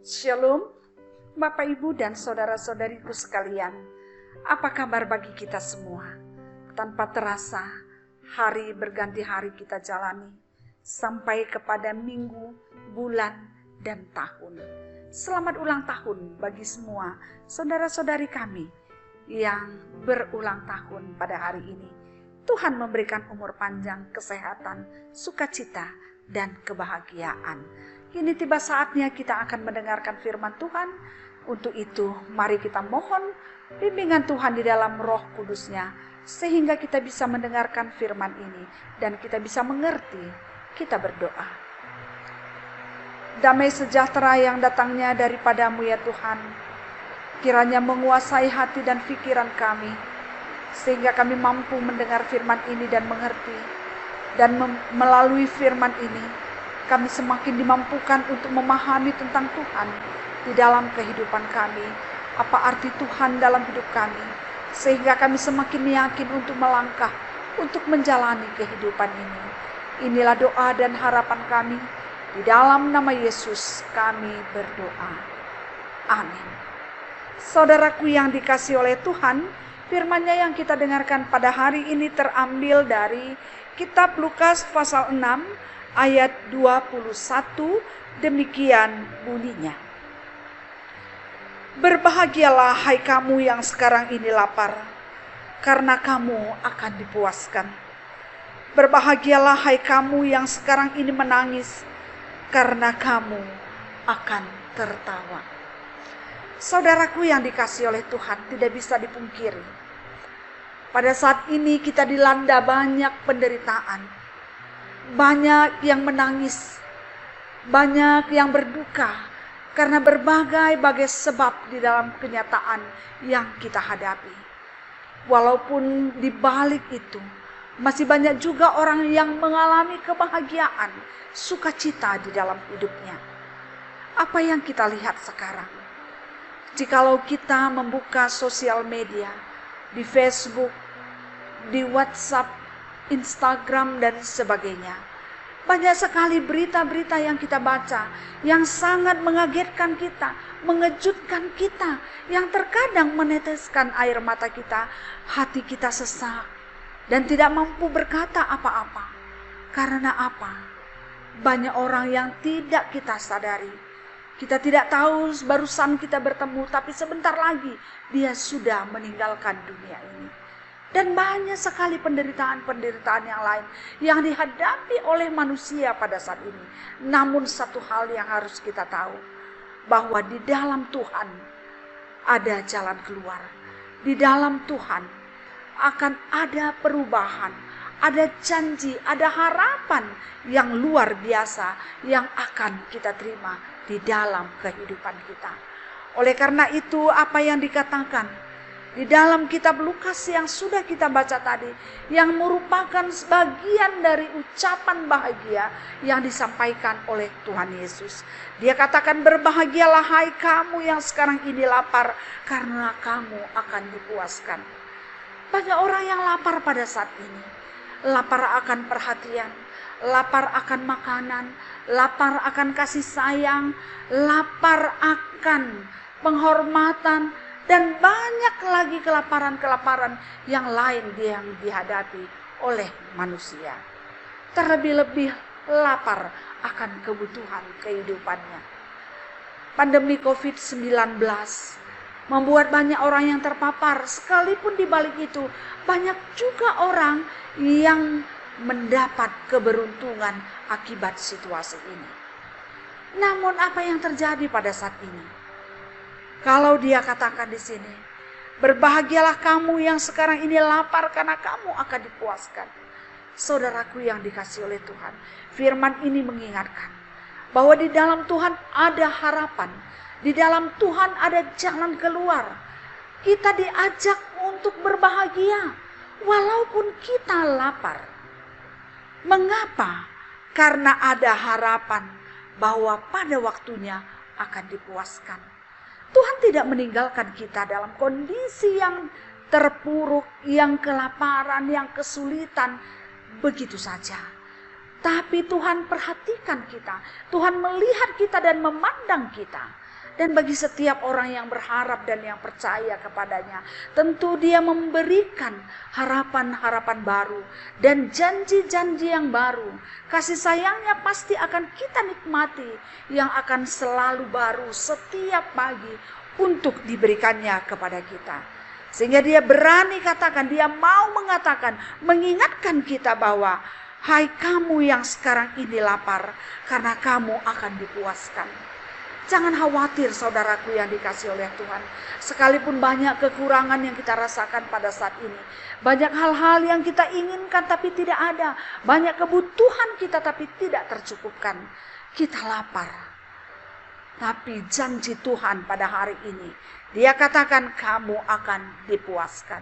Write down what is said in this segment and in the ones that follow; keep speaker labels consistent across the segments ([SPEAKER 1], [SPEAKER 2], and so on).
[SPEAKER 1] Shalom, Bapak Ibu dan saudara-saudariku sekalian. Apa kabar bagi kita semua? Tanpa terasa, hari berganti hari kita jalani sampai kepada minggu, bulan, dan tahun. Selamat ulang tahun bagi semua saudara-saudari kami yang berulang tahun pada hari ini. Tuhan memberikan umur panjang, kesehatan, sukacita, dan kebahagiaan. Kini tiba saatnya kita akan mendengarkan firman Tuhan. Untuk itu mari kita mohon bimbingan Tuhan di dalam Roh Kudus-Nya, sehingga kita bisa mendengarkan firman ini dan kita bisa mengerti. Kita berdoa. Damai sejahtera yang datangnya daripada-Mu ya Tuhan, kiranya menguasai hati dan pikiran kami, sehingga kami mampu mendengar firman ini dan mengerti. Dan melalui firman ini kami semakin dimampukan untuk memahami tentang Tuhan di dalam kehidupan kami. Apa arti Tuhan dalam hidup kami, sehingga kami semakin yakin untuk melangkah, untuk menjalani kehidupan ini. Inilah doa dan harapan kami. Di dalam nama Yesus kami berdoa. Amin. Saudaraku yang dikasihi oleh Tuhan, firman-Nya yang kita dengarkan pada hari ini terambil dari Kitab Lukas pasal 6 ayat 21, demikian bunyinya. Berbahagialah hai kamu yang sekarang ini lapar, karena kamu akan dipuaskan. Berbahagialah hai kamu yang sekarang ini menangis, karena kamu akan tertawa. Saudaraku yang dikasihi oleh Tuhan, tidak bisa dipungkiri. Pada saat ini kita dilanda banyak penderitaan. Banyak yang menangis, banyak yang berduka karena berbagai sebab di dalam kenyataan yang kita hadapi. Walaupun di balik itu masih banyak juga orang yang mengalami kebahagiaan, sukacita di dalam hidupnya. Apa yang kita lihat sekarang? Jikalau kita membuka sosial media, di Facebook, di WhatsApp, Instagram dan sebagainya, banyak sekali berita-berita yang kita baca yang sangat mengagetkan kita, mengejutkan kita, yang terkadang meneteskan air mata kita, hati kita sesak dan tidak mampu berkata apa-apa. Karena apa? Banyak orang yang tidak kita sadari. Kita tidak tahu barusan kita bertemu, tapi sebentar lagi dia sudah meninggalkan dunia ini. Dan banyak sekali penderitaan-penderitaan yang lain yang dihadapi oleh manusia pada saat ini. Namun satu hal yang harus kita tahu, bahwa di dalam Tuhan ada jalan keluar. Di dalam Tuhan akan ada perubahan, ada janji, ada harapan yang luar biasa yang akan kita terima di dalam kehidupan kita. Oleh karena itu, apa yang dikatakan di dalam kitab Lukas yang sudah kita baca tadi, yang merupakan sebagian dari ucapan bahagia yang disampaikan oleh Tuhan Yesus. Dia katakan, berbahagialah hai kamu yang sekarang ini lapar, karena kamu akan dipuaskan. Banyak orang yang lapar pada saat ini. Lapar akan perhatian, lapar akan makanan, lapar akan kasih sayang, lapar akan penghormatan, dan banyak lagi kelaparan-kelaparan yang lain yang dihadapi oleh manusia. Terlebih-lebih lapar akan kebutuhan kehidupannya. Pandemi COVID-19 membuat banyak orang yang terpapar. Sekalipun di balik itu banyak juga orang yang mendapat keberuntungan akibat situasi ini. Namun apa yang terjadi pada saat ini? Kalau dia katakan di sini, berbahagialah kamu yang sekarang ini lapar, karena kamu akan dipuaskan. Saudaraku yang dikasihi oleh Tuhan, firman ini mengingatkan bahwa di dalam Tuhan ada harapan, di dalam Tuhan ada jalan keluar. Kita diajak untuk berbahagia walaupun kita lapar. Mengapa? Karena ada harapan bahwa pada waktunya akan dipuaskan. Tuhan tidak meninggalkan kita dalam kondisi yang terpuruk, yang kelaparan, yang kesulitan begitu saja. Tapi Tuhan perhatikan kita, Tuhan melihat kita dan memandang kita. Dan bagi setiap orang yang berharap dan yang percaya kepadanya, tentu dia memberikan harapan-harapan baru dan janji-janji yang baru. Kasih sayangnya pasti akan kita nikmati, yang akan selalu baru setiap pagi untuk diberikannya kepada kita. Sehingga dia berani katakan, dia mau mengatakan, mengingatkan kita bahwa, hai kamu yang sekarang ini lapar, karena kamu akan dipuaskan. Jangan khawatir saudaraku yang dikasihi oleh Tuhan. Sekalipun banyak kekurangan yang kita rasakan pada saat ini. Banyak hal-hal yang kita inginkan tapi tidak ada. Banyak kebutuhan kita tapi tidak tercukupkan. Kita lapar. Tapi janji Tuhan pada hari ini, Dia katakan kamu akan dipuaskan.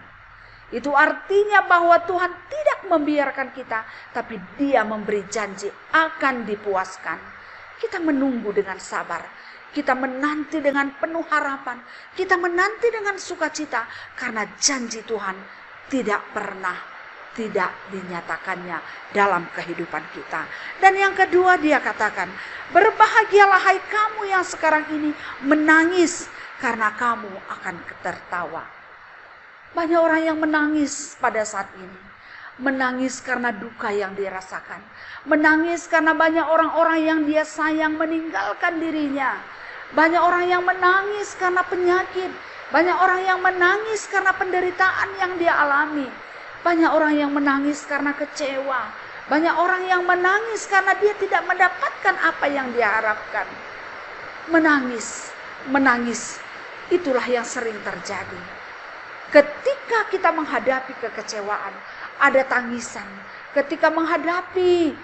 [SPEAKER 1] Itu artinya bahwa Tuhan tidak membiarkan kita, tapi Dia memberi janji akan dipuaskan. Kita menunggu dengan sabar. Kita menanti dengan penuh harapan. Kita menanti dengan sukacita. Karena janji Tuhan tidak pernah tidak dinyatakannya dalam kehidupan kita. Dan yang kedua dia katakan, berbahagialah hai kamu yang sekarang ini menangis, karena kamu akan tertawa. Banyak orang yang menangis pada saat ini. Menangis karena duka yang dirasakan. Menangis karena banyak orang-orang yang dia sayang meninggalkan dirinya. Banyak orang yang menangis karena penyakit. Banyak orang yang menangis karena penderitaan yang dia alami. Banyak orang yang menangis karena kecewa. Banyak orang yang menangis karena dia tidak mendapatkan apa yang dia harapkan. Menangis, itulah yang sering terjadi. Ketika kita menghadapi kekecewaan, ada tangisan. Ketika menghadapi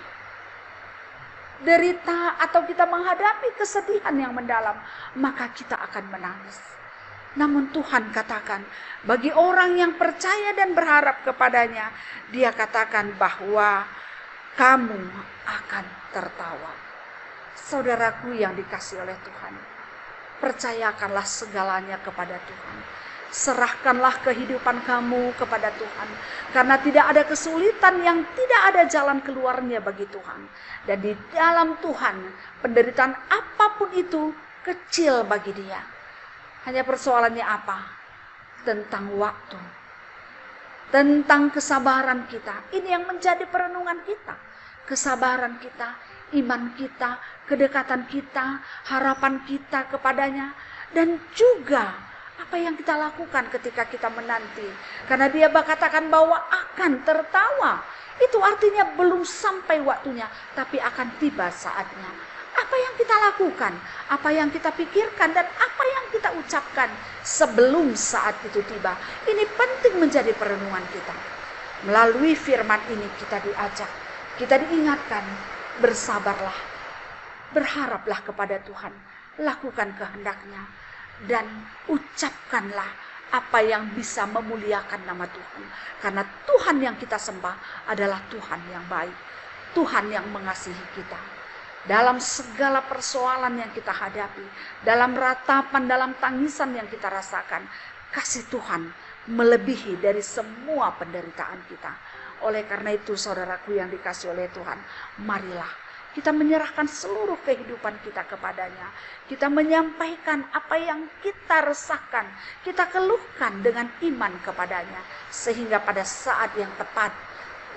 [SPEAKER 1] derita atau kita menghadapi kesedihan yang mendalam, maka kita akan menangis. Namun Tuhan katakan, bagi orang yang percaya dan berharap kepadanya, Dia katakan bahwa kamu akan tertawa. Saudaraku yang dikasihi oleh Tuhan, percayakanlah segalanya kepada Tuhan. Serahkanlah kehidupan kamu kepada Tuhan. Karena tidak ada kesulitan yang tidak ada jalan keluarnya bagi Tuhan. Dan di dalam Tuhan, penderitaan apapun itu kecil bagi Dia. Hanya persoalannya apa? Tentang waktu. Tentang kesabaran kita. Ini yang menjadi perenungan kita. Kesabaran kita, iman kita, kedekatan kita, harapan kita kepadanya. Dan juga apa yang kita lakukan ketika kita menanti. Karena Dia katakan bahwa akan tertawa. Itu artinya belum sampai waktunya, tapi akan tiba saatnya. Apa yang kita lakukan, apa yang kita pikirkan, dan apa yang kita ucapkan sebelum saat itu tiba. Ini penting menjadi perenungan kita. Melalui firman ini kita diajak, kita diingatkan, bersabarlah, berharaplah kepada Tuhan, lakukan kehendak-Nya. Dan ucapkanlah apa yang bisa memuliakan nama Tuhan. Karena Tuhan yang kita sembah adalah Tuhan yang baik. Tuhan yang mengasihi kita. Dalam segala persoalan yang kita hadapi. Dalam ratapan, dalam tangisan yang kita rasakan. Kasih Tuhan melebihi dari semua penderitaan kita. Oleh karena itu saudaraku yang dikasihi oleh Tuhan, marilah kita menyerahkan seluruh kehidupan kita kepadanya. Kita menyampaikan apa yang kita resahkan. Kita keluhkan dengan iman kepadanya. Sehingga pada saat yang tepat,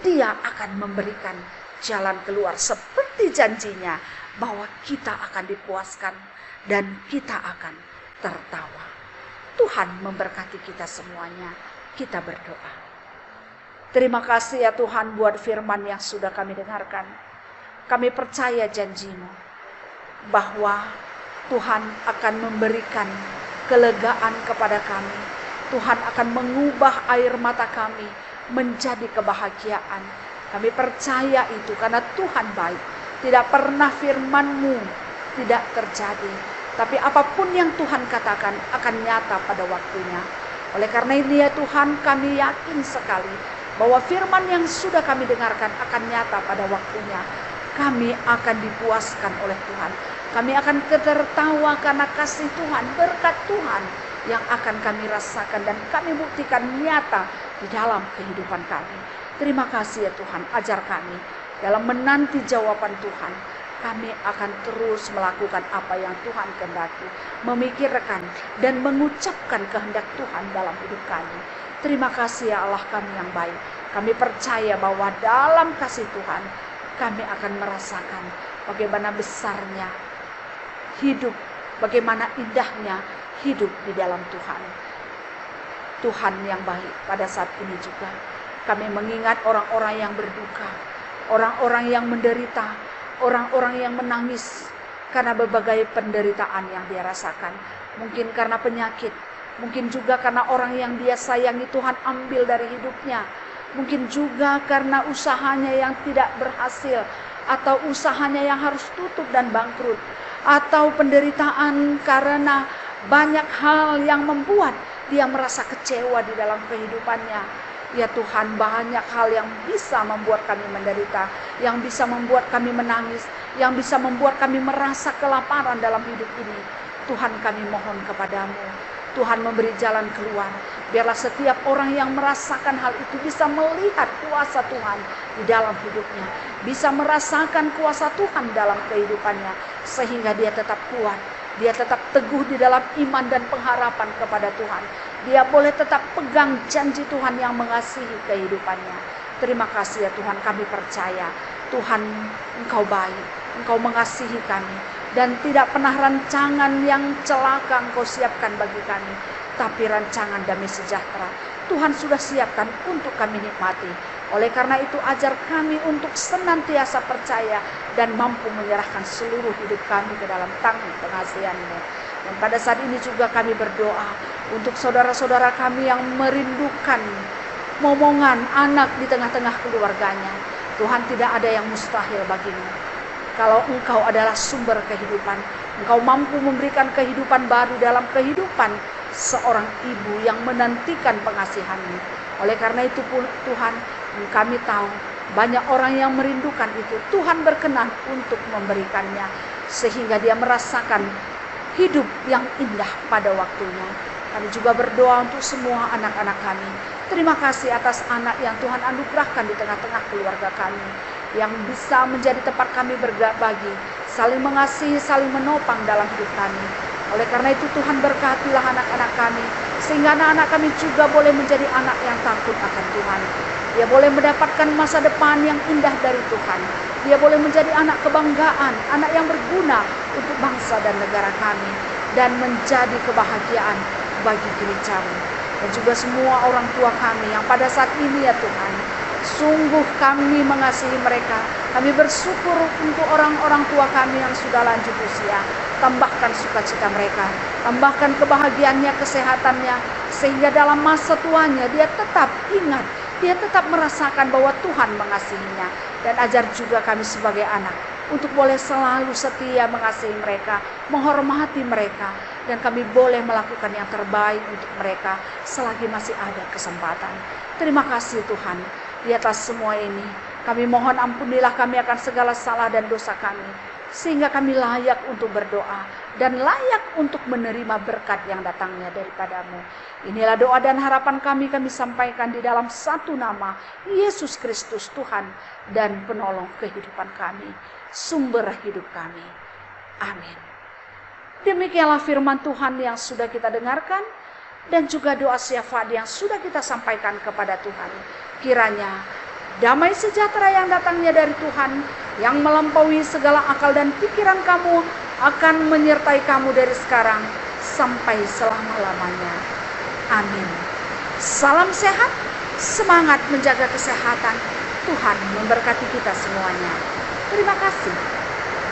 [SPEAKER 1] Dia akan memberikan jalan keluar. Seperti janjinya bahwa kita akan dipuaskan dan kita akan tertawa. Tuhan memberkati kita semuanya. Kita berdoa. Terima kasih ya Tuhan buat firman yang sudah kami dengarkan. Kami percaya janji-Mu bahwa Tuhan akan memberikan kelegaan kepada kami. Tuhan akan mengubah air mata kami menjadi kebahagiaan. Kami percaya itu karena Tuhan baik. Tidak pernah firman-Mu tidak terjadi. Tapi apapun yang Tuhan katakan akan nyata pada waktunya. Oleh karena ini ya Tuhan, kami yakin sekali bahwa firman yang sudah kami dengarkan akan nyata pada waktunya. Kami akan dipuaskan oleh Tuhan. Kami akan tertawa karena kasih Tuhan, berkat Tuhan yang akan kami rasakan dan kami buktikan nyata di dalam kehidupan kami. Terima kasih ya Tuhan, ajar kami dalam menanti jawaban Tuhan. kami akan terus melakukan apa yang Tuhan kehendaki, memikirkan dan mengucapkan kehendak Tuhan dalam hidup kami. Terima kasih ya Allah kami yang baik. Kami percaya bahwa dalam kasih Tuhan kami akan merasakan bagaimana besarnya hidup, bagaimana indahnya hidup di dalam Tuhan. Tuhan yang baik, pada saat ini juga kami mengingat orang-orang yang berduka, orang-orang yang menderita, orang-orang yang menangis karena berbagai penderitaan yang dia rasakan. Mungkin karena penyakit, mungkin juga karena orang yang dia sayangi Tuhan ambil dari hidupnya. Mungkin juga karena usahanya yang tidak berhasil, atau usahanya yang harus tutup dan bangkrut, atau penderitaan karena banyak hal yang membuat dia merasa kecewa di dalam kehidupannya. Ya Tuhan, banyak hal yang bisa membuat kami menderita, yang bisa membuat kami menangis, yang bisa membuat kami merasa kelaparan dalam hidup ini. Tuhan, kami mohon kepadamu, Tuhan memberi jalan keluar. Biarlah setiap orang yang merasakan hal itu bisa melihat kuasa Tuhan di dalam hidupnya, bisa merasakan kuasa Tuhan dalam kehidupannya, sehingga dia tetap kuat, dia tetap teguh di dalam iman dan pengharapan kepada Tuhan. Dia boleh tetap pegang janji Tuhan yang mengasihi kehidupannya. Terima kasih ya Tuhan, kami percaya Tuhan Engkau baik, Engkau mengasihi kami, dan tidak pernah rancangan yang celaka Engkau siapkan bagi kami, tapi rancangan damai sejahtera Tuhan sudah siapkan untuk kami nikmati. Oleh karena itu ajar kami untuk senantiasa percaya dan mampu menyerahkan seluruh hidup kami ke dalam tangan pengasihan-Mu. Dan pada saat ini juga kami berdoa untuk saudara-saudara kami yang merindukan momongan anak di tengah-tengah keluarganya. Tuhan, tidak ada yang mustahil bagimu. Kalau Engkau adalah sumber kehidupan, Engkau mampu memberikan kehidupan baru dalam kehidupan seorang ibu yang menantikan pengasihan-Mu. Oleh karena itu pun Tuhan, kami tahu banyak orang yang merindukan itu. Tuhan berkenan untuk memberikannya sehingga dia merasakan hidup yang indah pada waktunya. Kami juga berdoa untuk semua anak-anak kami. Terima kasih atas anak yang Tuhan anugerahkan di tengah-tengah keluarga kami, yang bisa menjadi tempat kami berbagi, saling mengasihi, saling menopang dalam hidup kami. Oleh karena itu Tuhan, berkatilah anak-anak kami, sehingga anak-anak kami juga boleh menjadi anak yang takut akan Tuhan. Dia boleh mendapatkan masa depan yang indah dari Tuhan. Dia boleh menjadi anak kebanggaan, anak yang berguna untuk bangsa dan negara kami, dan menjadi kebahagiaan bagi gereja-Mu. Dan juga semua orang tua kami yang pada saat ini ya Tuhan, sungguh kami mengasihi mereka. Kami bersyukur untuk orang-orang tua kami yang sudah lanjut usia. Tambahkan sukacita mereka, tambahkan kebahagiaannya, kesehatannya, sehingga dalam masa tuanya dia tetap ingat, dia tetap merasakan bahwa Tuhan mengasihinya. Dan ajar juga kami sebagai anak untuk boleh selalu setia mengasihi mereka, menghormati mereka, dan kami boleh melakukan yang terbaik untuk mereka selagi masih ada kesempatan. Terima kasih Tuhan. Di atas semua ini, kami mohon ampunilah kami akan segala salah dan dosa kami, sehingga kami layak untuk berdoa dan layak untuk menerima berkat yang datangnya daripada-Mu. Inilah doa dan harapan kami sampaikan di dalam satu nama, Yesus Kristus Tuhan dan penolong kehidupan kami, sumber hidup kami. Amin. Demikianlah firman Tuhan yang sudah kita dengarkan, dan juga doa syafaat yang sudah kita sampaikan kepada Tuhan. Kiranya damai sejahtera yang datangnya dari Tuhan, yang melampaui segala akal dan pikiran kamu, akan menyertai kamu dari sekarang sampai selama-lamanya. Amin. Salam sehat, semangat menjaga kesehatan. Tuhan memberkati kita semuanya. Terima kasih.